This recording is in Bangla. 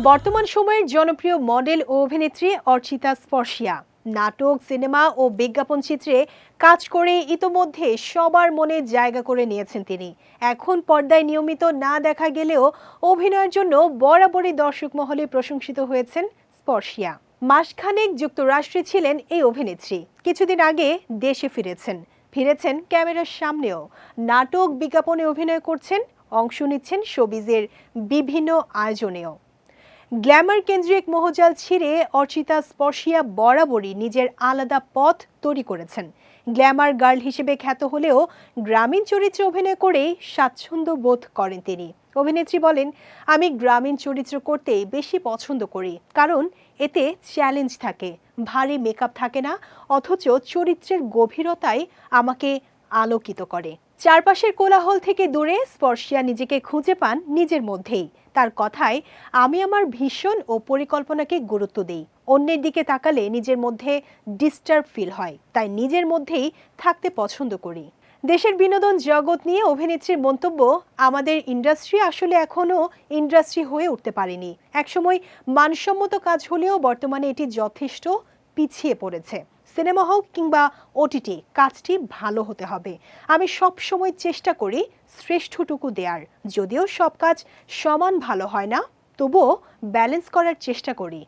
বর্তমান সময়ের জনপ্রিয় মডেল ও অভিনেত্রী অর্চিতা স্পর্শিয়া নাটক, সিনেমা ও বিজ্ঞাপন চিত্রে কাজ করে ইতোমধ্যে সবার মনে জায়গা করে নিয়েছেন তিনি। এখন পর্দায় নিয়মিত না দেখা গেলেও অভিনয়ের জন্য বরাবরই দর্শক মহলে প্রশংসিত হয়েছেন স্পর্শিয়া। মাসখানেক যুক্তরাষ্ট্রে ছিলেন এই অভিনেত্রী। কিছুদিন আগে দেশে ফিরেছেন ক্যামেরার সামনেও। নাটক, বিজ্ঞাপনে অভিনয় করছেন, অংশ নিচ্ছেন শোবিজের বিভিন্ন আয়োজনেও। গ্ল্যামার কেন্দ্রিক মোহজাল ছিঁড়ে অর্চিতা স্পর্শিয়া বরাবরই নিজের আলাদা পথ তৈরি করেছেন। গ্ল্যামার গার্ল হিসেবে খ্যাত হলেও গ্রামীণ চরিত্রে অভিনয় করেই স্বাচ্ছন্দ্য বোধ করেন তিনি। অভিনেত্রী বলেন, আমি গ্রামীণ চরিত্র করতেই বেশি পছন্দ করি, কারণ এতে চ্যালেঞ্জ থাকে, ভারী মেকআপ থাকে না, অথচ চরিত্রের গভীরতাই আমাকে আলোকিত করে। চারপাশের কোলাহল থেকে দূরে স্পর্শিয়া নিজেকে খুঁজে পান নিজের মধ্যেই। তার কথায়, আমি আমার ভীষণ ও পরিকল্পনাকে গুরুত্ব দেই। অন্যের দিকে তাকালে নিজের মধ্যে ডিস্টার্ব ফিল হয়, তাই নিজের মধ্যেই থাকতে পছন্দ করি। দেশের বিনোদন জগৎ নিয়ে অভিনেত্রীর মন্তব্য, আমাদের ইন্ডাস্ট্রি আসলে এখনো ইন্ডাস্ট্রি হয়ে উঠতে পারেনি। একসময় মানসম্মত কাজ হলেও বর্তমানে এটি যথেষ্ট পিছিয়ে পড়েছে। সিনেমা হোক কিংবা ওটিটি, কাজটি ভালো হতে হবে। আমি সব সময় চেষ্টা করি শ্রেষ্ঠটুকু দেওয়ার। যদিও সব কাজ সমান ভালো হয় না, তবুও ব্যালেন্স করার চেষ্টা করি।